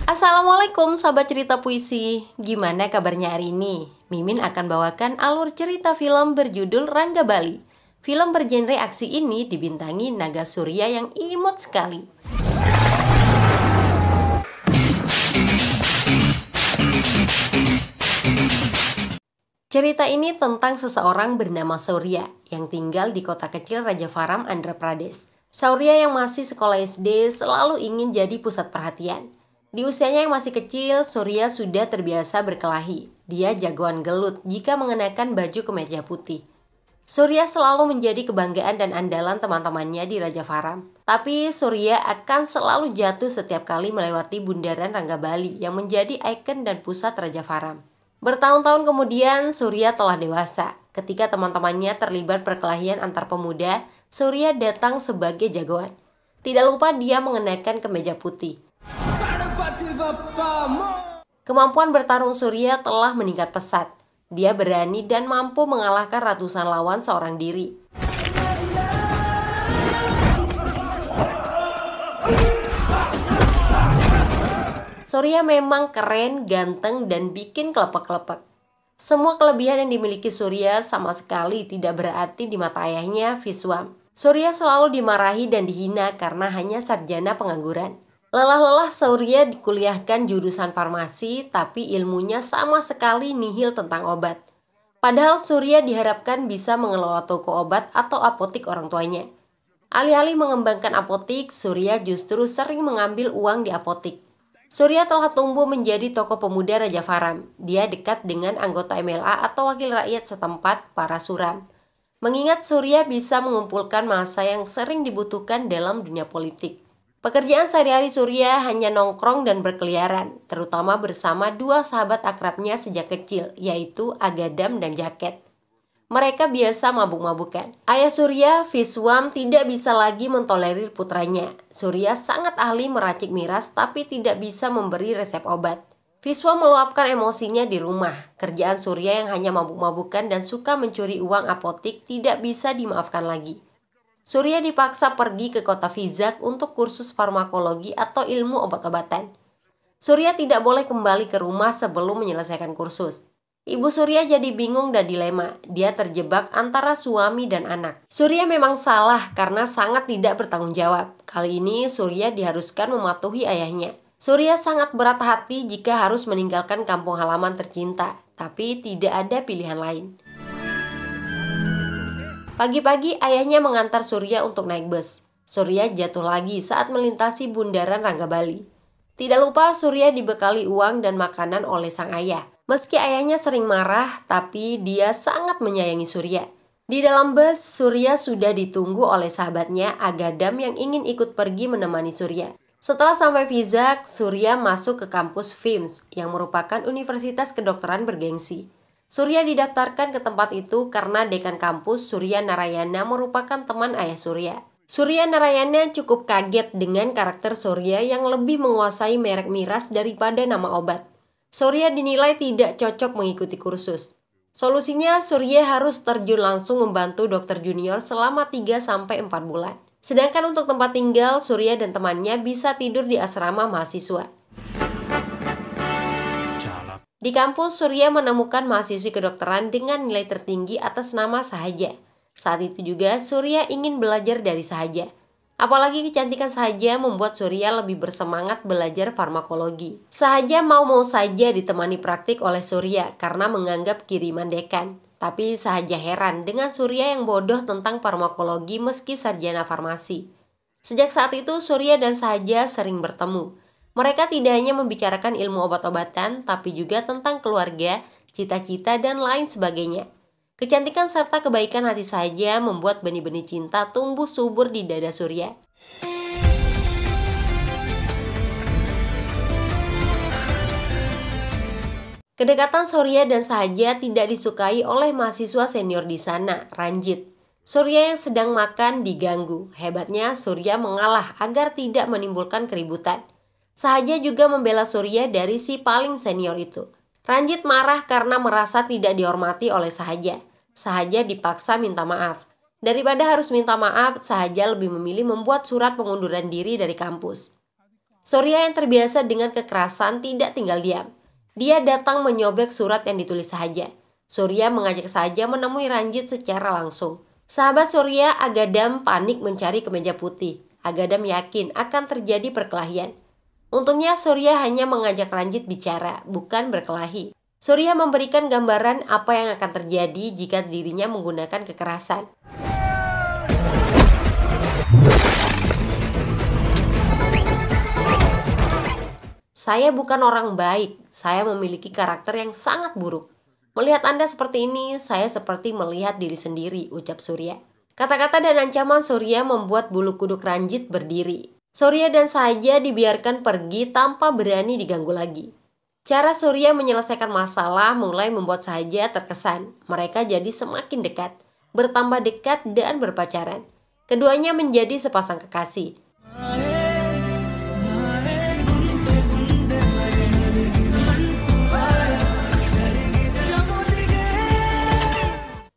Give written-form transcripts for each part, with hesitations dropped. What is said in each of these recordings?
Assalamualaikum sahabat cerita puisi. Gimana kabarnya hari ini? Mimin akan bawakan alur cerita film berjudul Rangga Bali. Film bergenre aksi ini dibintangi Naga Surya yang imut sekali. Cerita ini tentang seseorang bernama Surya yang tinggal di kota kecil Raja Faram, Andhra Pradesh. Surya yang masih sekolah SD selalu ingin jadi pusat perhatian. Di usianya yang masih kecil, Surya sudah terbiasa berkelahi. Dia jagoan gelut jika mengenakan baju kemeja putih. Surya selalu menjadi kebanggaan dan andalan teman-temannya di Raja Faram. Tapi Surya akan selalu jatuh setiap kali melewati bundaran Rangga Bali yang menjadi ikon dan pusat Raja Faram. Bertahun-tahun kemudian, Surya telah dewasa. Ketika teman-temannya terlibat perkelahian antar pemuda, Surya datang sebagai jagoan. Tidak lupa dia mengenakan kemeja putih. Kemampuan bertarung Surya telah meningkat pesat. Dia berani dan mampu mengalahkan ratusan lawan seorang diri. Surya memang keren, ganteng, dan bikin kelepek-kelepek. Semua kelebihan yang dimiliki Surya sama sekali tidak berarti di mata ayahnya, Viswam. Surya selalu dimarahi dan dihina karena hanya sarjana pengangguran. Lelah-lelah Surya dikuliahkan jurusan farmasi, tapi ilmunya sama sekali nihil tentang obat. Padahal Surya diharapkan bisa mengelola toko obat atau apotik orang tuanya. Alih-alih mengembangkan apotik, Surya justru sering mengambil uang di apotik. Surya telah tumbuh menjadi tokoh pemuda Raja Faram. Dia dekat dengan anggota MLA atau wakil rakyat setempat, para suram. Mengingat Surya bisa mengumpulkan massa yang sering dibutuhkan dalam dunia politik. Pekerjaan sehari-hari Surya hanya nongkrong dan berkeliaran, terutama bersama dua sahabat akrabnya sejak kecil, yaitu Agadam dan Jaket. Mereka biasa mabuk-mabukan. Ayah Surya, Viswam, tidak bisa lagi mentolerir putranya. Surya sangat ahli meracik miras tapi tidak bisa memberi resep obat. Viswam meluapkan emosinya di rumah. Kerjaan Surya yang hanya mabuk-mabukan dan suka mencuri uang apotik tidak bisa dimaafkan lagi. Surya dipaksa pergi ke kota Vizag untuk kursus farmakologi atau ilmu obat-obatan. Surya tidak boleh kembali ke rumah sebelum menyelesaikan kursus. Ibu Surya jadi bingung dan dilema. Dia terjebak antara suami dan anak. Surya memang salah karena sangat tidak bertanggung jawab. Kali ini Surya diharuskan mematuhi ayahnya. Surya sangat berat hati jika harus meninggalkan kampung halaman tercinta, tapi tidak ada pilihan lain. Pagi-pagi ayahnya mengantar Surya untuk naik bus. Surya jatuh lagi saat melintasi bundaran Rangga Bali. Tidak lupa Surya dibekali uang dan makanan oleh sang ayah. Meski ayahnya sering marah, tapi dia sangat menyayangi Surya. Di dalam bus, Surya sudah ditunggu oleh sahabatnya Agadam yang ingin ikut pergi menemani Surya. Setelah sampai Vizag, Surya masuk ke kampus VIMS yang merupakan universitas kedokteran bergengsi. Surya didaftarkan ke tempat itu karena dekan kampus Surya Narayana merupakan teman ayah Surya. Surya Narayana cukup kaget dengan karakter Surya yang lebih menguasai merek miras daripada nama obat. Surya dinilai tidak cocok mengikuti kursus. Solusinya, Surya harus terjun langsung membantu dokter junior selama 3-4 bulan. Sedangkan untuk tempat tinggal, Surya dan temannya bisa tidur di asrama mahasiswa. Di kampus, Surya menemukan mahasiswi kedokteran dengan nilai tertinggi atas nama Sahaja. Saat itu juga, Surya ingin belajar dari Sahaja. Apalagi kecantikan Sahaja membuat Surya lebih bersemangat belajar farmakologi. Sahaja mau-mau saja ditemani praktik oleh Surya karena menganggap kiriman dekan. Tapi Sahaja heran dengan Surya yang bodoh tentang farmakologi meski sarjana farmasi. Sejak saat itu Surya dan Sahaja sering bertemu. Mereka tidak hanya membicarakan ilmu obat-obatan, tapi juga tentang keluarga, cita-cita, dan lain sebagainya. Kecantikan serta kebaikan hati Sahaja membuat benih-benih cinta tumbuh subur di dada Surya. Kedekatan Surya dan Sahaja tidak disukai oleh mahasiswa senior di sana, Ranjit. Surya yang sedang makan diganggu. Hebatnya Surya mengalah agar tidak menimbulkan keributan. Sahaja juga membela Surya dari si paling senior itu. Ranjit marah karena merasa tidak dihormati oleh Sahaja. Sahaja dipaksa minta maaf. Daripada harus minta maaf, Sahaja lebih memilih membuat surat pengunduran diri dari kampus. Surya yang terbiasa dengan kekerasan tidak tinggal diam. Dia datang menyobek surat yang ditulis Sahaja. Surya mengajak Sahaja menemui Ranjit secara langsung. Sahabat Surya, Agadam, panik mencari kemeja putih. Agadam yakin akan terjadi perkelahian. Untungnya Surya hanya mengajak Ranjit bicara, bukan berkelahi. Surya memberikan gambaran apa yang akan terjadi jika dirinya menggunakan kekerasan. Saya bukan orang baik, saya memiliki karakter yang sangat buruk. Melihat Anda seperti ini, saya seperti melihat diri sendiri, ucap Surya. Kata-kata dan ancaman Surya membuat bulu kuduk Ranjit berdiri. Surya dan Sahaja dibiarkan pergi tanpa berani diganggu lagi. Cara Surya menyelesaikan masalah mulai membuat Sahaja terkesan. Mereka jadi semakin dekat, bertambah dekat dan berpacaran. Keduanya menjadi sepasang kekasih.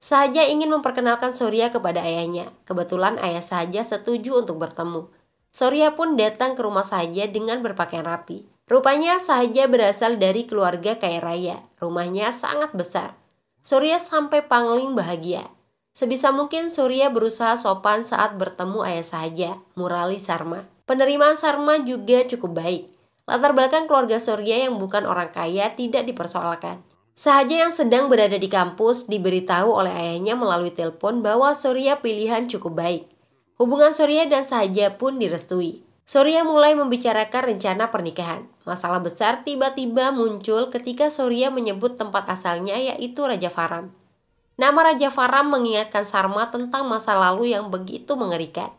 Sahaja ingin memperkenalkan Surya kepada ayahnya. Kebetulan ayah Sahaja setuju untuk bertemu. Surya pun datang ke rumah Sahaja dengan berpakaian rapi. Rupanya Sahaja berasal dari keluarga kaya raya. Rumahnya sangat besar. Surya sampai pangling bahagia. Sebisa mungkin Surya berusaha sopan saat bertemu ayah Sahaja, Murali Sarma. Penerimaan Sarma juga cukup baik. Latar belakang keluarga Surya yang bukan orang kaya tidak dipersoalkan. Sahaja yang sedang berada di kampus diberitahu oleh ayahnya melalui telepon bahwa Surya pilihan cukup baik. Hubungan Surya dan Sahaja pun direstui. Surya mulai membicarakan rencana pernikahan. Masalah besar tiba-tiba muncul ketika Surya menyebut tempat asalnya yaitu Raja Faram. Nama Raja Faram mengingatkan Sarma tentang masa lalu yang begitu mengerikan.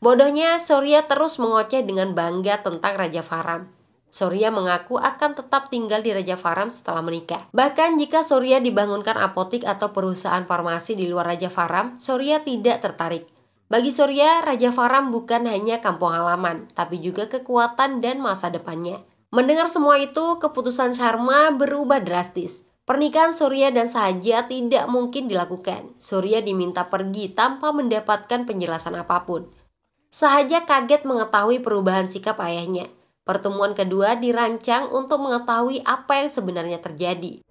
Bodohnya Surya terus mengoceh dengan bangga tentang Raja Faram. Surya mengaku akan tetap tinggal di Raja Faram setelah menikah. Bahkan jika Surya dibangunkan apotik atau perusahaan farmasi di luar Raja Faram, Surya tidak tertarik. Bagi Surya, Raja Faram bukan hanya kampung halaman, tapi juga kekuatan dan masa depannya. Mendengar semua itu, keputusan Sarma berubah drastis. Pernikahan Surya dan Sahaja tidak mungkin dilakukan. Surya diminta pergi tanpa mendapatkan penjelasan apapun. Sahaja kaget mengetahui perubahan sikap ayahnya. Pertemuan kedua dirancang untuk mengetahui apa yang sebenarnya terjadi.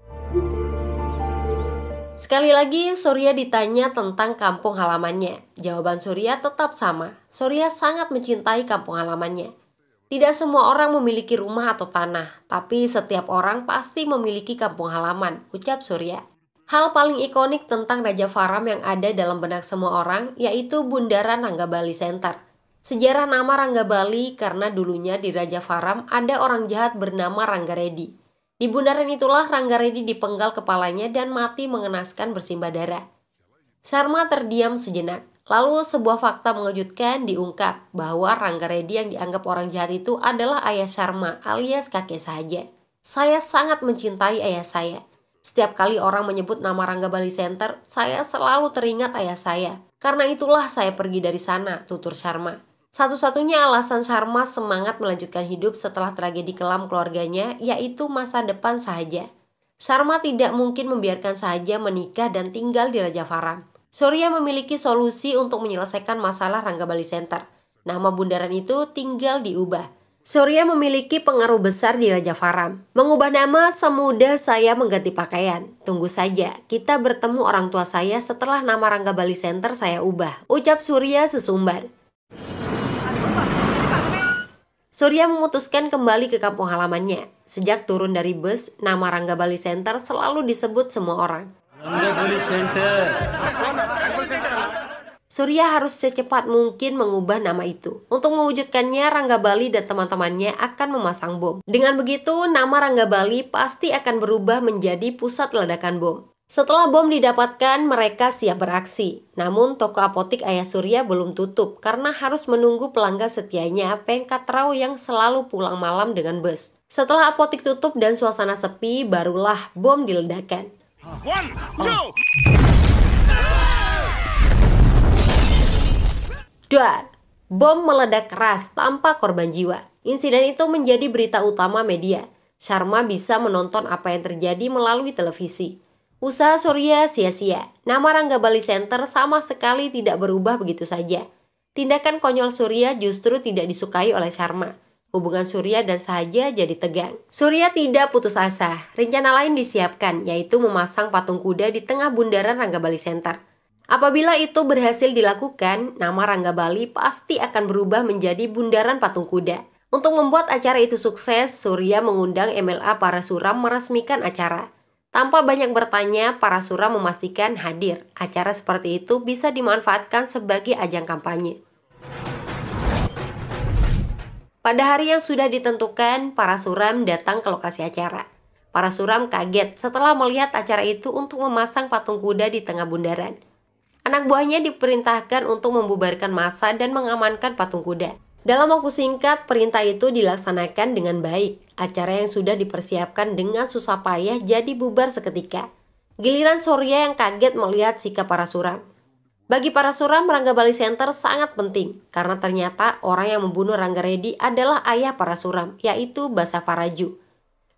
Sekali lagi, Surya ditanya tentang kampung halamannya. Jawaban Surya tetap sama. Surya sangat mencintai kampung halamannya. Tidak semua orang memiliki rumah atau tanah, tapi setiap orang pasti memiliki kampung halaman, ucap Surya. Hal paling ikonik tentang Raja Faram yang ada dalam benak semua orang yaitu Bundaran Ranggabali Center. Sejarah nama Ranggabali karena dulunya di Raja Faram ada orang jahat bernama Ranggaredi. Di bundaran itulah Ranggaredi dipenggal kepalanya dan mati mengenaskan bersimbah darah. Sarma terdiam sejenak. Lalu sebuah fakta mengejutkan diungkap bahwa Ranggaredi yang dianggap orang jahat itu adalah ayah Sarma alias kakek Sahaja. Saya sangat mencintai ayah saya. Setiap kali orang menyebut nama Ranggabali Center, saya selalu teringat ayah saya. Karena itulah saya pergi dari sana, tutur Sarma. Satu-satunya alasan Sarma semangat melanjutkan hidup setelah tragedi kelam keluarganya yaitu masa depan Sahaja. Sarma tidak mungkin membiarkan Sahaja menikah dan tinggal di Raja Faram. Surya memiliki solusi untuk menyelesaikan masalah Ranggabali Center. Nama bundaran itu tinggal diubah. Surya memiliki pengaruh besar di Raja Faram. Mengubah nama semudah saya mengganti pakaian. Tunggu saja, kita bertemu orang tua saya setelah nama Ranggabali Center saya ubah, ucap Surya sesumbar. Surya memutuskan kembali ke kampung halamannya. Sejak turun dari bus, nama Ranggabali Center selalu disebut semua orang. Ranggabali Center. Surya harus secepat mungkin mengubah nama itu. Untuk mewujudkannya, Ranggabali dan teman-temannya akan memasang bom. Dengan begitu, nama Ranggabali pasti akan berubah menjadi pusat ledakan bom. Setelah bom didapatkan, mereka siap beraksi. Namun, toko apotik ayah Surya belum tutup karena harus menunggu pelanggan setianya Pengkatrau yang selalu pulang malam dengan bus. Setelah apotik tutup dan suasana sepi, barulah bom diledakkan. Dan bom meledak keras tanpa korban jiwa. Insiden itu menjadi berita utama media. Sharma bisa menonton apa yang terjadi melalui televisi. Usaha Surya sia-sia. Nama Rangga Bali Center sama sekali tidak berubah begitu saja. Tindakan konyol Surya justru tidak disukai oleh Sharma. Hubungan Surya dan Sahaja jadi tegang. Surya tidak putus asa. Rencana lain disiapkan, yaitu memasang patung kuda di tengah bundaran Rangga Bali Center. Apabila itu berhasil dilakukan, nama Rangga Bali pasti akan berubah menjadi bundaran patung kuda. Untuk membuat acara itu sukses, Surya mengundang MLA Parasuram meresmikan acara. Tanpa banyak bertanya, Parasuram memastikan hadir. Acara seperti itu bisa dimanfaatkan sebagai ajang kampanye. Pada hari yang sudah ditentukan, Parasuram datang ke lokasi acara. Parasuram kaget setelah melihat acara itu untuk memasang patung kuda di tengah bundaran. Anak buahnya diperintahkan untuk membubarkan massa dan mengamankan patung kuda. Dalam waktu singkat, perintah itu dilaksanakan dengan baik. Acara yang sudah dipersiapkan dengan susah payah jadi bubar seketika. Giliran Surya yang kaget melihat sikap Parasuram. Bagi Parasuram, Rangga Bali Center sangat penting karena ternyata orang yang membunuh Rangga Reddy adalah ayah Parasuram, yaitu Basavaraju.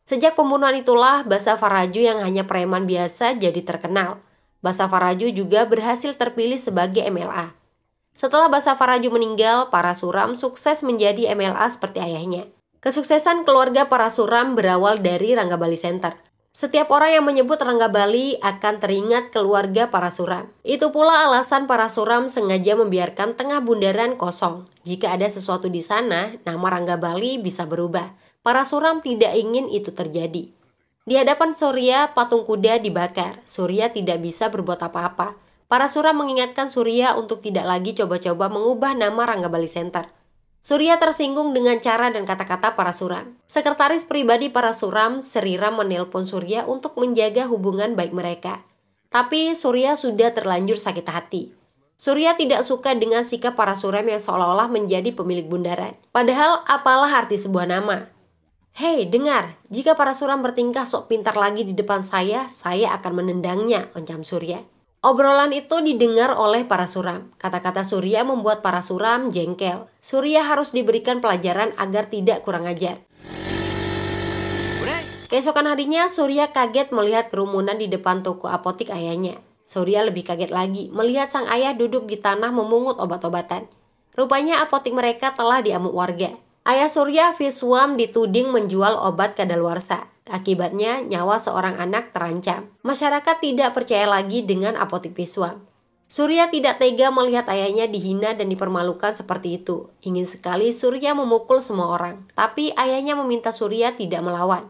Sejak pembunuhan itulah Basavaraju yang hanya preman biasa jadi terkenal. Basavaraju juga berhasil terpilih sebagai MLA. Setelah Basavaraju meninggal, Parasuram sukses menjadi MLA seperti ayahnya. Kesuksesan keluarga Parasuram berawal dari Rangga Bali Center. Setiap orang yang menyebut Rangga Bali akan teringat keluarga Parasuram. Itu pula alasan Parasuram sengaja membiarkan tengah bundaran kosong. Jika ada sesuatu di sana, nama Rangga Bali bisa berubah. Parasuram tidak ingin itu terjadi. Di hadapan Surya, patung kuda dibakar. Surya tidak bisa berbuat apa-apa. Parasuram mengingatkan Surya untuk tidak lagi coba-coba mengubah nama Rangga Bali Center. Surya tersinggung dengan cara dan kata-kata Parasuram. Sekretaris pribadi Parasuram, Sriram menelpon Surya untuk menjaga hubungan baik mereka. Tapi Surya sudah terlanjur sakit hati. Surya tidak suka dengan sikap Parasuram yang seolah-olah menjadi pemilik bundaran. Padahal apalah arti sebuah nama? Hei, dengar, jika Parasuram bertingkah sok pintar lagi di depan saya akan menendangnya, ucap Surya. Obrolan itu didengar oleh Parasuram. Kata-kata Surya membuat Parasuram jengkel. Surya harus diberikan pelajaran agar tidak kurang ajar. Keesokan harinya, Surya kaget melihat kerumunan di depan toko apotik ayahnya. Surya lebih kaget lagi melihat sang ayah duduk di tanah memungut obat-obatan. Rupanya apotik mereka telah diamuk warga. Ayah Surya, Viswam, dituding menjual obat kadaluarsa. Akibatnya, nyawa seorang anak terancam. Masyarakat tidak percaya lagi dengan apotik Viswam. Surya tidak tega melihat ayahnya dihina dan dipermalukan seperti itu. Ingin sekali Surya memukul semua orang, tapi ayahnya meminta Surya tidak melawan.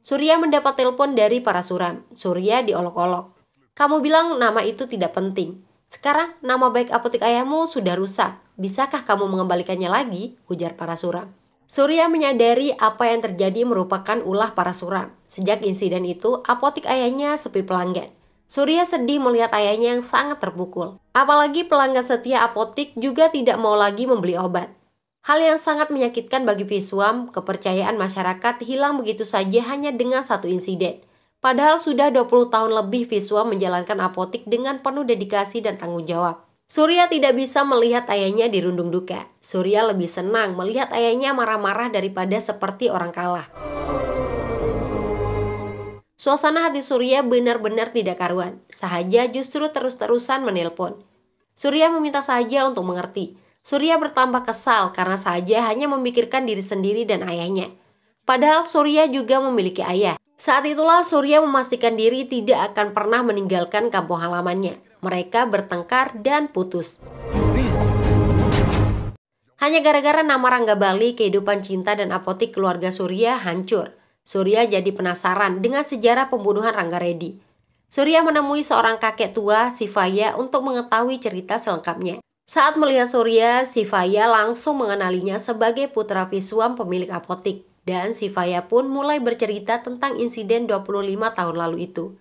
Surya mendapat telepon dari Parasuram. Surya diolok-olok. Kamu bilang nama itu tidak penting. Sekarang nama baik apotik ayahmu sudah rusak. Bisakah kamu mengembalikannya lagi? Ujar Parasuram. Surya menyadari apa yang terjadi merupakan ulah Parasuram. Sejak insiden itu, apotik ayahnya sepi pelanggan. Surya sedih melihat ayahnya yang sangat terpukul. Apalagi pelanggan setia apotik juga tidak mau lagi membeli obat. Hal yang sangat menyakitkan bagi Viswam, kepercayaan masyarakat hilang begitu saja hanya dengan satu insiden. Padahal sudah 20 tahun lebih Viswam menjalankan apotik dengan penuh dedikasi dan tanggung jawab. Surya tidak bisa melihat ayahnya dirundung duka. Surya lebih senang melihat ayahnya marah-marah daripada seperti orang kalah. Suasana hati Surya benar-benar tidak karuan. Sahaja justru terus-terusan menelpon. Surya meminta Sahaja untuk mengerti. Surya bertambah kesal karena Sahaja hanya memikirkan diri sendiri dan ayahnya. Padahal Surya juga memiliki ayah. Saat itulah Surya memastikan diri tidak akan pernah meninggalkan kampung halamannya. Mereka bertengkar dan putus. Hanya gara-gara nama Rangga Bali, kehidupan cinta dan apotik keluarga Surya hancur. Surya jadi penasaran dengan sejarah pembunuhan Rangga Reddy. Surya menemui seorang kakek tua, Sivaya, untuk mengetahui cerita selengkapnya. Saat melihat Surya, Sivaya langsung mengenalinya sebagai putra Viswam pemilik apotik. Dan Sivaya pun mulai bercerita tentang insiden 25 tahun lalu itu.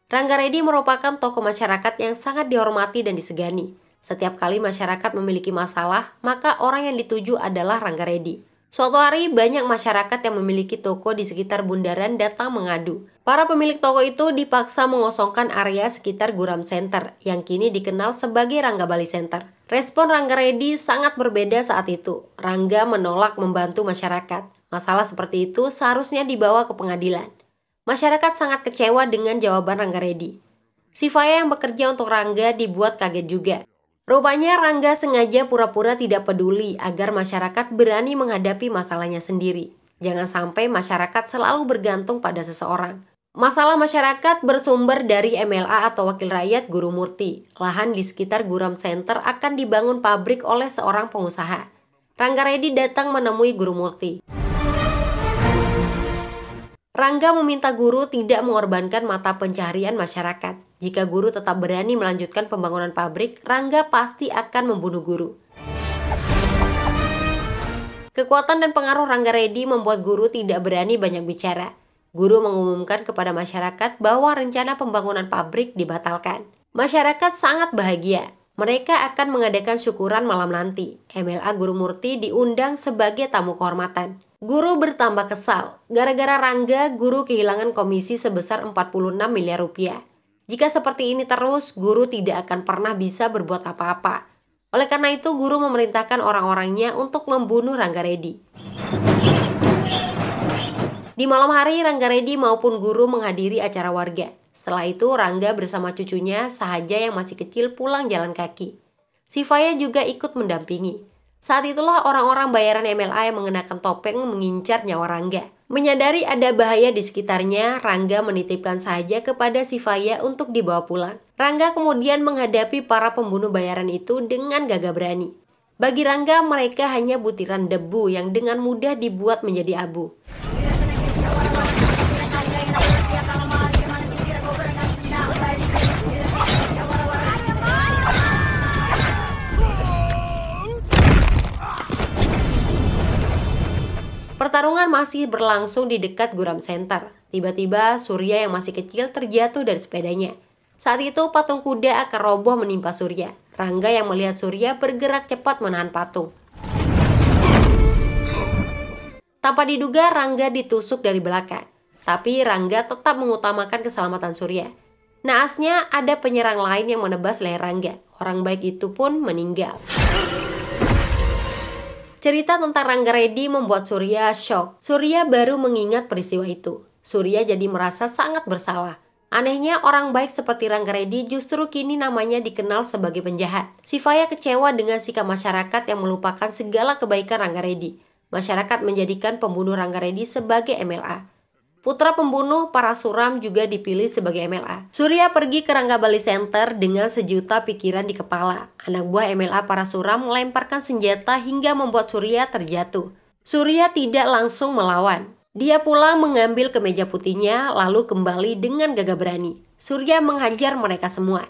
Rangga Reddy merupakan tokoh masyarakat yang sangat dihormati dan disegani. Setiap kali masyarakat memiliki masalah, maka orang yang dituju adalah Rangga Reddy. Suatu hari, banyak masyarakat yang memiliki toko di sekitar bundaran datang mengadu. Para pemilik toko itu dipaksa mengosongkan area sekitar Guram Center, yang kini dikenal sebagai Rangga Bali Center. Respon Rangga Reddy sangat berbeda saat itu. Rangga menolak membantu masyarakat. Masalah seperti itu seharusnya dibawa ke pengadilan. Masyarakat sangat kecewa dengan jawaban Rangga Reddy. Si Faya yang bekerja untuk Rangga dibuat kaget juga. Rupanya Rangga sengaja pura-pura tidak peduli agar masyarakat berani menghadapi masalahnya sendiri. Jangan sampai masyarakat selalu bergantung pada seseorang. Masalah masyarakat bersumber dari MLA atau Wakil Rakyat Guru Murti. Lahan di sekitar Guram Center akan dibangun pabrik oleh seorang pengusaha. Rangga Reddy datang menemui Guru Murti. Rangga meminta guru tidak mengorbankan mata pencaharian masyarakat. Jika guru tetap berani melanjutkan pembangunan pabrik, Rangga pasti akan membunuh guru. Kekuatan dan pengaruh Rangga Reddy membuat guru tidak berani banyak bicara. Guru mengumumkan kepada masyarakat bahwa rencana pembangunan pabrik dibatalkan. Masyarakat sangat bahagia. Mereka akan mengadakan syukuran malam nanti. MLA Guru Murti diundang sebagai tamu kehormatan. Guru bertambah kesal. Gara-gara Rangga, guru kehilangan komisi sebesar 46 miliar rupiah. Jika seperti ini terus, guru tidak akan pernah bisa berbuat apa-apa. Oleh karena itu, guru memerintahkan orang-orangnya untuk membunuh Rangga Reddy. Di malam hari, Rangga Reddy maupun guru menghadiri acara warga. Setelah itu, Rangga bersama cucunya, Sahaja yang masih kecil, pulang jalan kaki. Si Faya juga ikut mendampingi. Saat itulah orang-orang bayaran MLA yang mengenakan topeng mengincar nyawa Rangga. Menyadari ada bahaya di sekitarnya, Rangga menitipkan Sahaja kepada si Faya untuk dibawa pulang. Rangga kemudian menghadapi para pembunuh bayaran itu dengan gagah berani. Bagi Rangga, mereka hanya butiran debu yang dengan mudah dibuat menjadi abu. Pertarungan masih berlangsung di dekat Guram Center. Tiba-tiba Surya yang masih kecil terjatuh dari sepedanya. Saat itu patung kuda akan roboh menimpa Surya. Rangga yang melihat Surya bergerak cepat menahan patung. Tanpa diduga Rangga ditusuk dari belakang. Tapi Rangga tetap mengutamakan keselamatan Surya. Naasnya ada penyerang lain yang menebas leher Rangga. Orang baik itu pun meninggal. Cerita tentang Rangga Reddy membuat Surya shock. Surya baru mengingat peristiwa itu. Surya jadi merasa sangat bersalah. Anehnya orang baik seperti Rangga Reddy justru kini namanya dikenal sebagai penjahat. Si Faya kecewa dengan sikap masyarakat yang melupakan segala kebaikan Rangga Reddy. Masyarakat menjadikan pembunuh Rangga Reddy sebagai MLA. Putra pembunuh Parasuram juga dipilih sebagai MLA. Surya pergi ke Rangga Bali Center dengan sejuta pikiran di kepala. Anak buah MLA Parasuram melemparkan senjata hingga membuat Surya terjatuh. Surya tidak langsung melawan. Dia pulang mengambil kemeja putihnya lalu kembali dengan gagah berani. Surya menghajar mereka semua.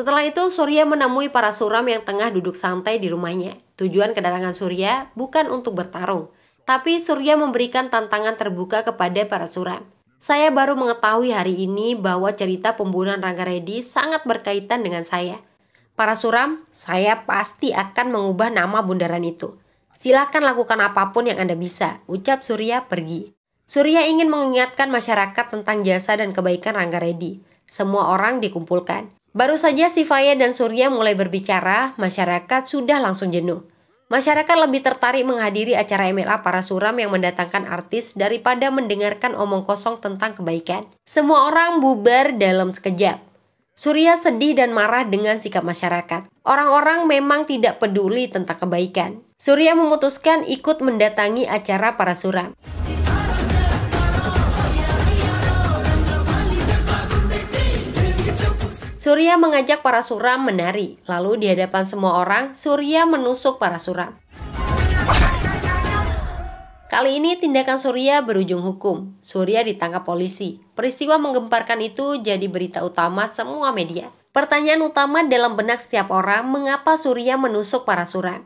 Setelah itu, Surya menemui Parasuram yang tengah duduk santai di rumahnya. Tujuan kedatangan Surya bukan untuk bertarung, tapi Surya memberikan tantangan terbuka kepada Parasuram. Saya baru mengetahui hari ini bahwa cerita pembunuhan Rangga Reddy sangat berkaitan dengan saya. Parasuram, saya pasti akan mengubah nama bundaran itu. Silakan lakukan apapun yang Anda bisa, ucap Surya pergi. Surya ingin mengingatkan masyarakat tentang jasa dan kebaikan Rangga Reddy. Semua orang dikumpulkan. Baru saja si Faya dan Surya mulai berbicara, masyarakat sudah langsung jenuh. Masyarakat lebih tertarik menghadiri acara MLA Parasuram yang mendatangkan artis daripada mendengarkan omong kosong tentang kebaikan. Semua orang bubar dalam sekejap. Surya sedih dan marah dengan sikap masyarakat. Orang-orang memang tidak peduli tentang kebaikan. Surya memutuskan ikut mendatangi acara Parasuram. Surya mengajak Parasuram menari, lalu di hadapan semua orang, Surya menusuk Parasuram. Kali ini tindakan Surya berujung hukum. Surya ditangkap polisi. Peristiwa menggemparkan itu jadi berita utama semua media. Pertanyaan utama dalam benak setiap orang, mengapa Surya menusuk Parasuram?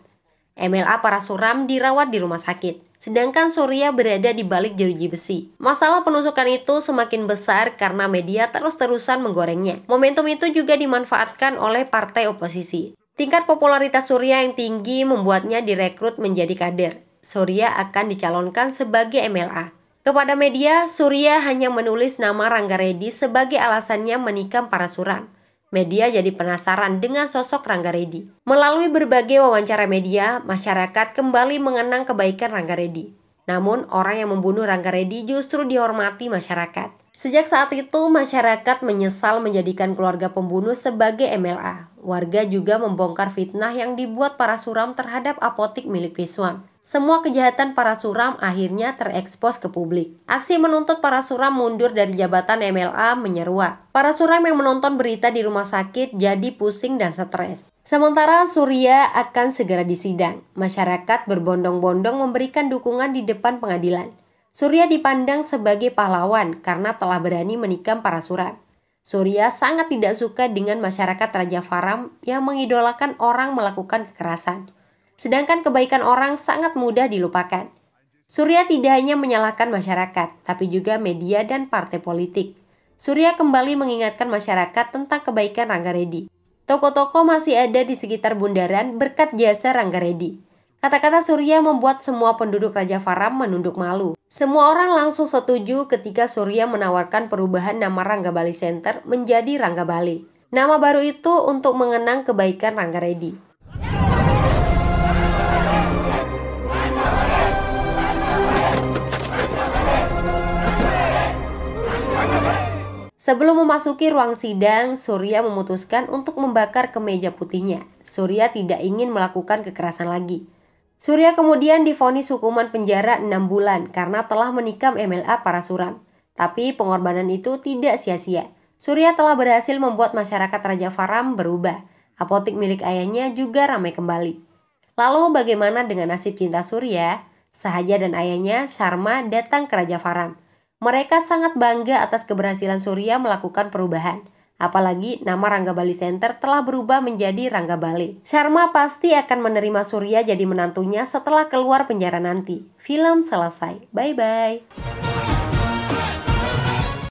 MLA Parasuram dirawat di rumah sakit, sedangkan Surya berada di balik jeruji besi. Masalah penusukan itu semakin besar karena media terus-terusan menggorengnya. Momentum itu juga dimanfaatkan oleh partai oposisi. Tingkat popularitas Surya yang tinggi membuatnya direkrut menjadi kader. Surya akan dicalonkan sebagai MLA. Kepada media, Surya hanya menulis nama Rangga Reddy sebagai alasannya menikam Parasuram. Media jadi penasaran dengan sosok Rangga Reddy. Melalui berbagai wawancara media, masyarakat kembali mengenang kebaikan Rangga Reddy. Namun, orang yang membunuh Rangga Reddy justru dihormati masyarakat. Sejak saat itu, masyarakat menyesal menjadikan keluarga pembunuh sebagai MLA. Warga juga membongkar fitnah yang dibuat Parasuram terhadap apotik milik Viswam. Semua kejahatan Parasuram akhirnya terekspos ke publik. Aksi menuntut Parasuram mundur dari jabatan MLA menyeruak. Parasuram yang menonton berita di rumah sakit jadi pusing dan stres. Sementara Surya akan segera disidang. Masyarakat berbondong-bondong memberikan dukungan di depan pengadilan. Surya dipandang sebagai pahlawan karena telah berani menikam Parasuram. Surya sangat tidak suka dengan masyarakat Raja Varam yang mengidolakan orang melakukan kekerasan. Sedangkan kebaikan orang sangat mudah dilupakan. Surya tidak hanya menyalahkan masyarakat, tapi juga media dan partai politik. Surya kembali mengingatkan masyarakat tentang kebaikan Rangga Reddy. Toko-toko masih ada di sekitar bundaran berkat jasa Rangga Reddy. Kata-kata Surya membuat semua penduduk Raja Varam menunduk malu. Semua orang langsung setuju ketika Surya menawarkan perubahan nama Rangga Bali Center menjadi Rangga Bali. Nama baru itu untuk mengenang kebaikan Rangga Reddy. Sebelum memasuki ruang sidang, Surya memutuskan untuk membakar kemeja putihnya. Surya tidak ingin melakukan kekerasan lagi. Surya kemudian divonis hukuman penjara 6 bulan karena telah menikam MLA Parasuram. Tapi pengorbanan itu tidak sia-sia. Surya telah berhasil membuat masyarakat Raja Varam berubah. Apotik milik ayahnya juga ramai kembali. Lalu bagaimana dengan nasib cinta Surya? Sahaja dan ayahnya, Sharma, datang ke Raja Varam. Mereka sangat bangga atas keberhasilan Surya melakukan perubahan. Apalagi nama Rangga Bali Center telah berubah menjadi Rangga Bali. Sharma pasti akan menerima Surya jadi menantunya setelah keluar penjara nanti. Film selesai. Bye-bye.